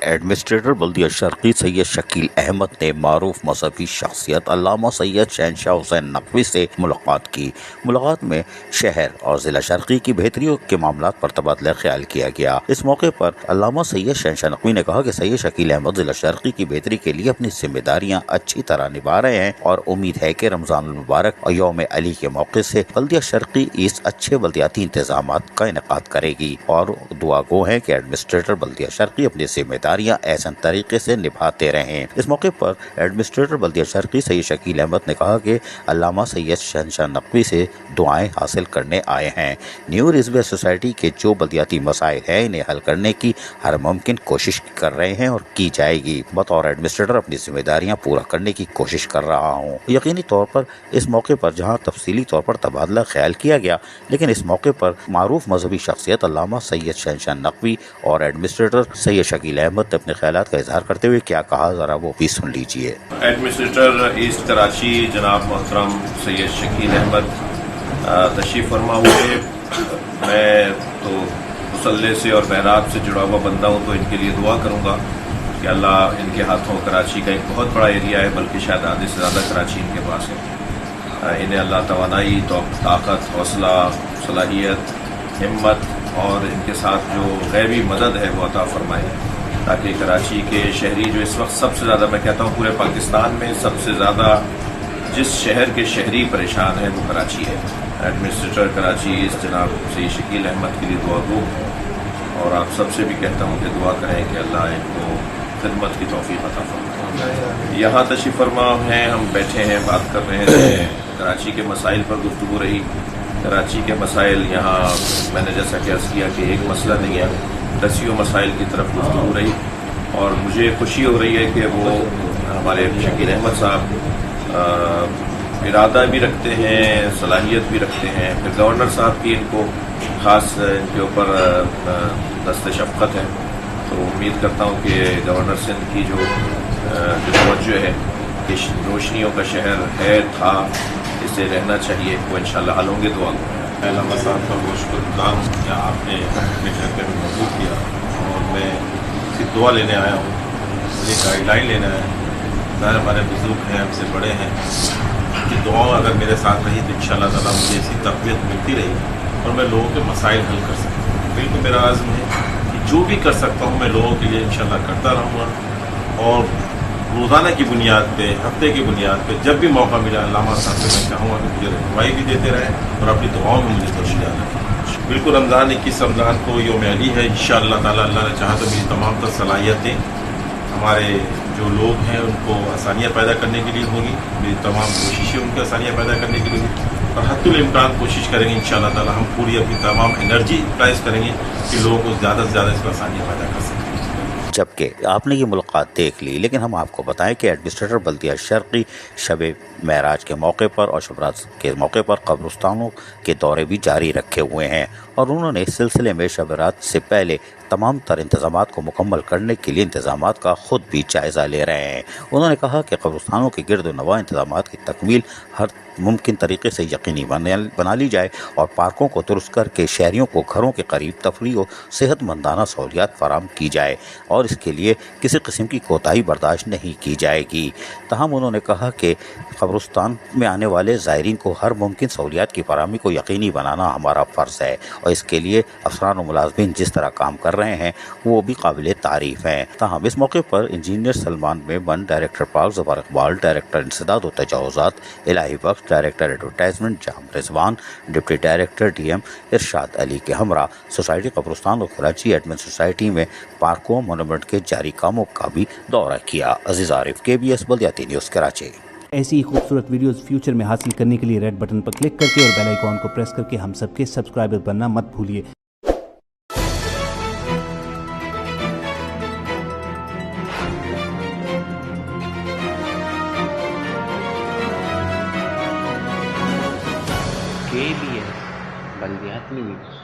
Administrator بلدیہ شرقی سید شکیل احمد نے معروف مذہبی شخصیت علامہ سید شہنشاہ حسین نقوی سے ملاقات کی۔ ملاقات میں شہر اور ضلع شرقی کی بہتری کے معاملات پر تبادلہ خیال کیا گیا۔ اس موقع پر علامہ سید شہنشاہ نقوی نے کہا کہ سید شکیل احمد ضلع شرقی کی بہتری کے لیے اپنی ذمہ داریاں اچھی طرح نبھا رہے ہیں اور امید ہے کہ رمضان المبارک اور یوم علی کے موقع سے بلدیہ شرقی اس اچھے بلدیاتی انتظامات کا انعقاد کرے گی اور دعا گو ہے کہ ایڈمنسٹریٹر بلدیہ شرقی اپنی ذمہ داریاں احسن طریقے سے نبھاتے رہیں۔ اس موقع پر ایڈمنسٹریٹر بلدیہ شرقی سید شکیل احمد نے کہا کہ علامہ سید شہنشاہ نقوی سے دعائیں حاصل کرنے آئے ہیں۔ نیو رضویہ سوسائٹی کے جو بلدیاتی مسائل ہیں انہیں حل کرنے کی ہر ممکن کوشش کر رہے ہیں اور کی جائے گی۔ بطور ایڈمنسٹریٹر اپنی ذمہ داریاں پورا کرنے کی کوشش کر رہا ہوں۔ یقینی طور پر اس موقع پر جہاں تفصیلی طور پر تبادلہ خیال کیا گیا، لیکن اس موقع پر معروف مذہبی شخصیت علامہ سید شہنشاہ نقوی اور ایڈمنسٹریٹر سید شکیل احمد نے اپنے خیالات کا اظہار کرتے ہوئے کیا کہا، ذرا وہ بھی سن لیجیے۔ ایڈمنسٹریٹر ایسٹ کراچی جناب محترم سید شکیل احمد تشریف فرما ہوئے۔ میں تو مسلح سے اور بہرات سے جڑا ہوا بندہ ہوں، تو ان کے لیے دعا کروں گا کہ اللہ ان کے ہاتھوں کراچی کا ایک بہت بڑا ایریا ہے، بلکہ شاید آدھے سے زیادہ کراچی ان کے پاس ہے، انہیں اللہ توانائی، طاقت، حوصلہ، صلاحیت، ہمت اور ان کے ساتھ جو غیبی مدد ہے وہ عطا فرمائے، تاکہ کراچی کے شہری جو اس وقت سب سے زیادہ، میں کہتا ہوں پورے پاکستان میں سب سے زیادہ جس شہر کے شہری پریشان ہیں وہ کراچی ہے۔ ایڈمنسٹریٹر کراچی اس جناب سید شکیل احمد کے لیے دعا گو، اور آپ سب سے بھی کہتا ہوں کہ دعا کریں کہ اللہ ان کو خدمت کی توفیق عطا فرمائے۔ یہاں تشریف فرما ہیں، ہم بیٹھے ہیں، بات کر رہے ہیں، کراچی کے مسائل پر گفتگو رہی۔ کراچی کے مسائل یہاں میں نے جیسا کہ عرض کیا کہ ایک مسئلہ نہیں ہے، دسیوں مسائل کی طرف گفتگو رہی، اور مجھے خوشی ہو رہی ہے کہ وہ ہمارے شکیل احمد صاحب ارادہ بھی رکھتے ہیں، صلاحیت بھی رکھتے ہیں، پھر گورنر صاحب کی ان کو خاص ان کے اوپر دست شفقت ہے، تو امید کرتا ہوں کہ گورنر سندھ کی جو توجہ ہے کہ روشنیوں کا شہر ہے، تھا، اسے رہنا چاہیے، وہ انشاءاللہ حل ہوں گے۔ دعا علامہ صاحب کا بہت شکر گزار ہوں کہ آپ نے اپنے گھر پہ موجود کیا، اور میں اس کی دعا لینے آیا ہوں، مجھے گائیڈ لائن لینا ہے۔ ظاہر ہمارے بزرگ ہیں، ہم سے بڑے ہیں، ان کی دعاؤں اگر میرے ساتھ رہی تو انشاءاللہ تعالیٰ مجھے ایسی تقویت ملتی رہی اور میں لوگوں کے مسائل حل کر سکتا ہوں۔ بالکل میرا عزم ہے کہ جو بھی کر سکتا ہوں میں لوگوں کے لیے انشاءاللہ کرتا رہوں گا، اور روزانہ کی بنیاد پہ، ہفتے کی بنیاد پہ جب بھی موقع ملا علامہ صاحب سے میں چاہوں گا کہ مجھے رہنمائی بھی دیتے رہیں اور اپنی دعاؤں میں مجھے توشیح رکھیں۔ بالکل رمضان 21 رمضان کو یوم علی ہے، انشاءاللہ تعالیٰ اللہ نے چاہا تو میری تمام تر صلاحیتیں ہمارے جو لوگ ہیں ان کو آسانیاں پیدا کرنے کے لیے ہوگی، میری تمام کوششیں ان کو آسانیاں پیدا کرنے کے لیے ہوگی، اور حد الامکان کوشش کریں گے انشاءاللہ تعالیٰ ہم پوری اپنی تمام انرجی یوٹیلائز کریں گے کہ لوگوں کو زیادہ سے زیادہ اس پر آسانیاں پیدا کر سکیں۔ جبکہ آپ نے یہ ملاقات دیکھ لی، لیکن ہم آپ کو بتائیں کہ ایڈمنسٹریٹر بلدیہ شرقی شب معراج کے موقع پر اور شبرات کے موقع پر قبرستانوں کے دورے بھی جاری رکھے ہوئے ہیں، اور انہوں نے اس سلسلے میں شبرات سے پہلے تمام تر انتظامات کو مکمل کرنے کے لیے انتظامات کا خود بھی جائزہ لے رہے ہیں۔ انہوں نے کہا کہ قبرستانوں کے گرد و نواح انتظامات کی تکمیل ہر ممکن طریقے سے یقینی بنا لی جائے، اور پارکوں کو درست کر کے شہریوں کو گھروں کے قریب تفریح و صحت مندانہ سہولیات فراہم کی جائے، اور اس کے لیے کسی قسم کی کوتاہی برداشت نہیں کی جائے گی۔ تاہم انہوں نے کہا کہ قبرستان میں آنے والے زائرین کو ہر ممکن سہولیات کی فراہمی کو یقینی بنانا ہمارا فرض ہے، اور اس کے لیے افسران و ملازمین جس طرح کام کر رہے ہیں وہ بھی قابل تعریف ہیں۔ تاہم اس موقع پر engineer Salman Memon, director park Zafar Iqbal, director انسداد و تجاوزات Elahi Bakhsh, director advertisement Jam Rizwan, deputy director D M Irshad Ali کے ہمراہ سوسائٹی قبرستان و کراچی ایڈمن سوسائٹی میں پارکوں مونومنٹ کے جاری کاموں کا بھی دورہ کیا۔ عزیز عارف، KBS بلدیاتی نیوز کراچی۔ ایسی ہی خوبصورت ویڈیوز فیوچر میں حاصل کرنے کے لیے ریڈ بٹن پر کلک کر کے اور بیل آئیکن کو پریس کر کے ہم سب کے سبسکرائبر بننا مت بھولیے۔ KBS بلدیاتی نیوز۔